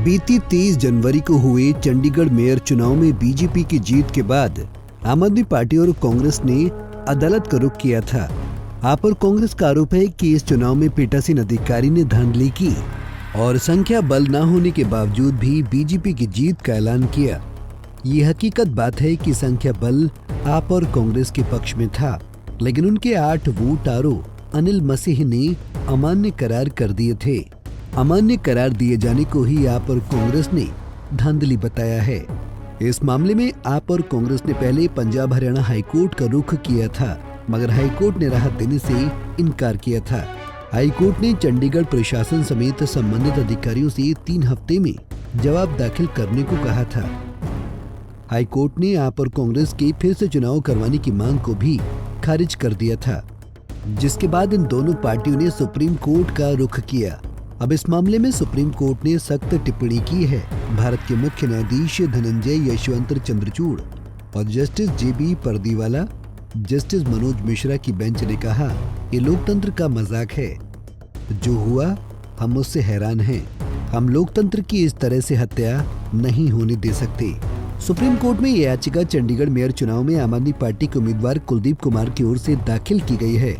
बीती 30 जनवरी को हुए चंडीगढ़ मेयर चुनाव में बीजेपी की जीत के बाद आम आदमी पार्टी और कांग्रेस ने अदालत का रुख किया था। आप और कांग्रेस का आरोप है कि इस चुनाव में पीठासीन अधिकारी ने धांधली की और संख्या बल न होने के बावजूद भी बीजेपी की जीत का ऐलान किया। ये हकीकत बात है कि संख्या बल आप और कांग्रेस के पक्ष में था, लेकिन उनके 8 वोट आरोप अनिल मसीह ने अमान्य करार कर दिए थे। अमान्य करार दिए जाने को ही आप और कांग्रेस ने धांधली बताया है। इस मामले में आप और कांग्रेस ने पहले पंजाब हरियाणा हाईकोर्ट का रुख किया था, मगर हाईकोर्ट ने राहत देने से इनकार किया था। हाईकोर्ट ने चंडीगढ़ प्रशासन समेत संबंधित अधिकारियों से 3 हफ्ते में जवाब दाखिल करने को कहा था। हाईकोर्ट ने आप और कांग्रेस के फिर से चुनाव करवाने की मांग को भी खारिज कर दिया था, जिसके बाद इन दोनों पार्टियों ने सुप्रीम कोर्ट का रुख किया। अब इस मामले में सुप्रीम कोर्ट ने सख्त टिप्पणी की है। भारत के मुख्य न्यायाधीश धनंजय यशवंत चंद्रचूड़ और justice JB Pardiwala, justice Manoj Mishra की बेंच ने कहा, ये लोकतंत्र का मजाक है। जो हुआ हम उससे हैरान हैं। हम लोकतंत्र की इस तरह से हत्या नहीं होने दे सकते। सुप्रीम कोर्ट में यह याचिका चंडीगढ़ मेयर चुनाव में आम आदमी पार्टी के उम्मीदवार कुलदीप कुमार की ओर से दाखिल की गई है।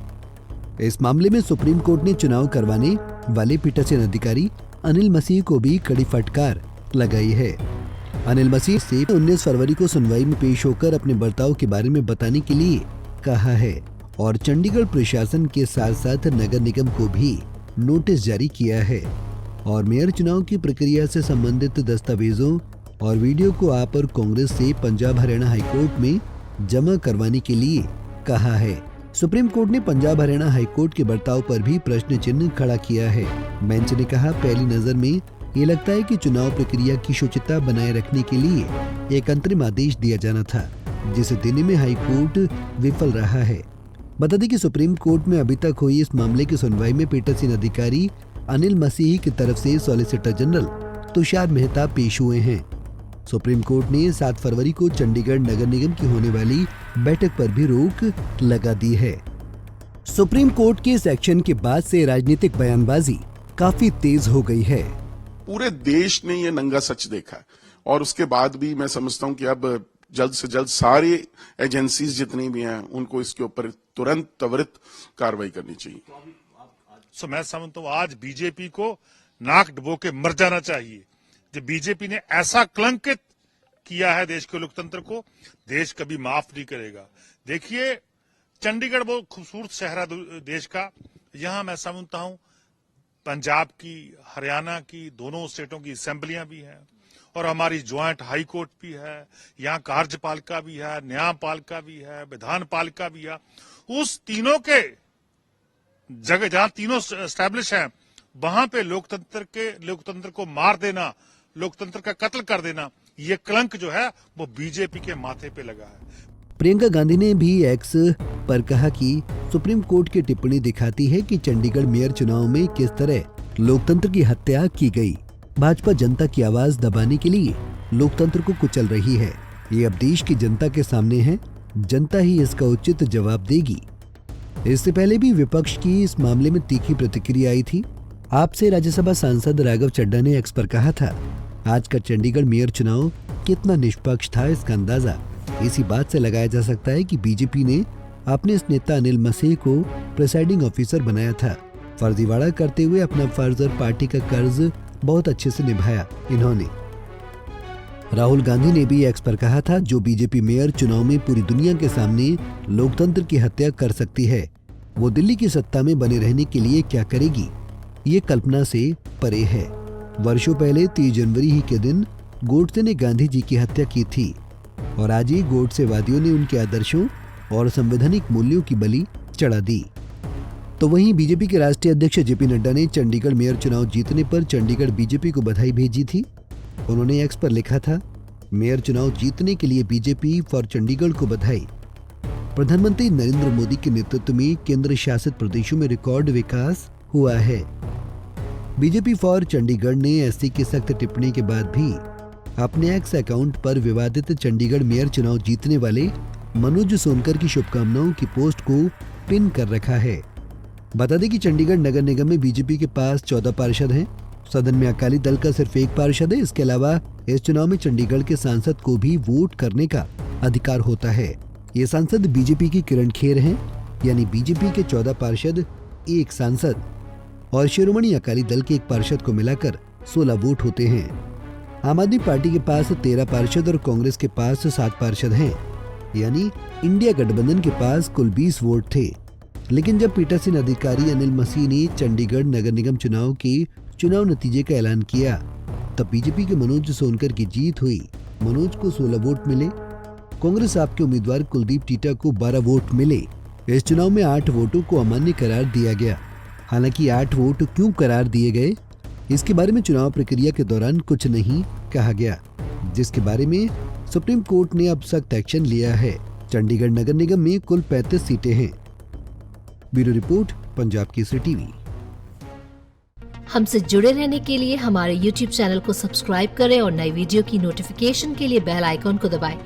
इस मामले में सुप्रीम कोर्ट ने चुनाव करवाने वाले पीठासीन अधिकारी अनिल मसीह को भी कड़ी फटकार लगाई है। अनिल मसीह से 19 फरवरी को सुनवाई में पेश होकर अपने बर्ताव के बारे में बताने के लिए कहा है और चंडीगढ़ प्रशासन के साथ साथ नगर निगम को भी नोटिस जारी किया है और मेयर चुनाव की प्रक्रिया से संबंधित दस्तावेजों और वीडियो को आप और कांग्रेस से पंजाब हरियाणा हाईकोर्ट में जमा करवाने के लिए कहा है। सुप्रीम कोर्ट ने पंजाब हरियाणा हाईकोर्ट के बर्ताव पर भी प्रश्न चिन्ह खड़ा किया है। बेंच ने कहा, पहली नजर में ये लगता है कि चुनाव प्रक्रिया की शुचिता बनाए रखने के लिए एक अंतरिम आदेश दिया जाना था, जिसे देने में हाईकोर्ट विफल रहा है। बता दें कि सुप्रीम कोर्ट में अभी तक हुई इस मामले की सुनवाई में पीठासीन अधिकारी अनिल मसीह की तरफ से सॉलिसिटर जनरल तुषार मेहता पेश हुए हैं। सुप्रीम कोर्ट ने 7 फरवरी को चंडीगढ़ नगर निगम की होने वाली बैठक पर भी रोक लगा दी है। सुप्रीम कोर्ट के इस एक्शन के बाद से राजनीतिक बयानबाजी काफी तेज हो गई है। पूरे देश ने ये नंगा सच देखा और उसके बाद भी मैं समझता हूं कि अब जल्द से जल्द सारी एजेंसीज जितनी भी हैं उनको इसके ऊपर तुरंत त्वरित कार्रवाई करनी चाहिए। मैं समझता हूं आज बीजेपी को नाक डुबो के मर जाना चाहिए। जो बीजेपी ने ऐसा कलंकित किया है देश के लोकतंत्र को, देश कभी माफ नहीं करेगा। देखिए, चंडीगढ़ बहुत खूबसूरत शहर है देश का। यहां मैं समझता हूं पंजाब की, हरियाणा की, दोनों स्टेटों की असेंबलियां भी हैं और हमारी ज्वाइंट हाई कोर्ट भी है। यहाँ कार्यपालिका भी है, न्यायपालिका भी है, विधानपालिका भी है। उस तीनों के जगह जहां तीनों एस्टैब्लिश हैं, वहां पे लोकतंत्र को मार देना, लोकतंत्र का कत्ल कर देना, ये कलंक जो है वो बीजेपी के माथे पे लगा है। प्रियंका गांधी ने भी एक्स पर कहा कि सुप्रीम कोर्ट की टिप्पणी दिखाती है कि चंडीगढ़ मेयर चुनाव में किस तरह लोकतंत्र की हत्या की गई। भाजपा जनता की आवाज दबाने के लिए लोकतंत्र को कुचल रही है। ये अब देश की जनता के सामने है, जनता ही इसका उचित जवाब देगी। इससे पहले भी विपक्ष की इस मामले में तीखी प्रतिक्रिया आई थी। आपसे राज्यसभा सांसद राघव चड्ढा ने एक्स पर कहा था, आज का चंडीगढ़ मेयर चुनाव कितना निष्पक्ष था, इसका अंदाजा इसी बात से लगाया जा सकता है कि बीजेपी ने अपने इस नेता अनिल मसीह को प्रिसाइडिंग ऑफिसर बनाया था। फर्जीवाड़ा करते हुए अपना फर्ज और पार्टी का कर्ज बहुत अच्छे से निभाया इन्होंने। राहुल गांधी ने भी एक्स पर कहा था, जो बीजेपी मेयर चुनाव में पूरी दुनिया के सामने लोकतंत्र की हत्या कर सकती है, वो दिल्ली की सत्ता में बने रहने के लिए क्या करेगी, ये कल्पना से परे है। वर्षों पहले 30 जनवरी ही के दिन गोडसे ने गांधी जी की हत्या की थी और आज ही गोडसेवादियों ने उनके आदर्शों और संवैधानिक मूल्यों की बलि चढ़ा दी। तो वहीं बीजेपी के राष्ट्रीय अध्यक्ष JP नड्डा ने चंडीगढ़ मेयर चुनाव जीतने पर चंडीगढ़ बीजेपी को बधाई भेजी थी। उन्होंने एक्स पर लिखा था, मेयर चुनाव जीतने के लिए बीजेपी फॉर चंडीगढ़ को बधाई। प्रधानमंत्री नरेंद्र मोदी के नेतृत्व में केंद्र शासित प्रदेशों में रिकॉर्ड विकास हुआ है। बीजेपी फॉर चंडीगढ़ ने ऐसी की सख्त टिप्पणी के बाद भी अपने एक्स अकाउंट पर विवादित चंडीगढ़ मेयर चुनाव जीतने वाले मनोज सोनकर की शुभकामनाओं की पोस्ट को पिन कर रखा है। बता दें कि चंडीगढ़ नगर निगम में बीजेपी के पास 14 पार्षद हैं सदन में अकाली दल का सिर्फ एक पार्षद है। इसके अलावा इस चुनाव में चंडीगढ़ के सांसद को भी वोट करने का अधिकार होता है। ये सांसद बीजेपी की किरण खेर हैं, यानी बीजेपी के 14 पार्षद, एक सांसद और शिरोमणि अकाली दल के एक पार्षद को मिलाकर 16 वोट होते हैं। आम आदमी पार्टी के पास 13 पार्षद और कांग्रेस के पास 7 पार्षद हैं, यानी इंडिया गठबंधन के पास कुल 20 वोट थे। लेकिन जब पीठासीन अधिकारी अनिल मसीह ने चंडीगढ़ नगर निगम चुनाव के चुनाव नतीजे का ऐलान किया, तब बीजेपी के मनोज सोनकर की जीत हुई। मनोज को 16 वोट मिले। कांग्रेस आप के उम्मीदवार कुलदीप टीटा को 12 वोट मिले। इस चुनाव में 8 वोटों को अमान्य करार दिया गया। हालांकि 8 वोट क्यों करार दिए गए, इसके बारे में चुनाव प्रक्रिया के दौरान कुछ नहीं कहा गया, जिसके बारे में सुप्रीम कोर्ट ने अब सख्त एक्शन लिया है। चंडीगढ़ नगर निगम में कुल 35 सीटें हैं। Bureau report, Punjab Kesari TV. हमसे जुड़े रहने के लिए हमारे YouTube चैनल को सब्सक्राइब करें और नई वीडियो की नोटिफिकेशन के लिए बेल आइकॉन को दबाएं।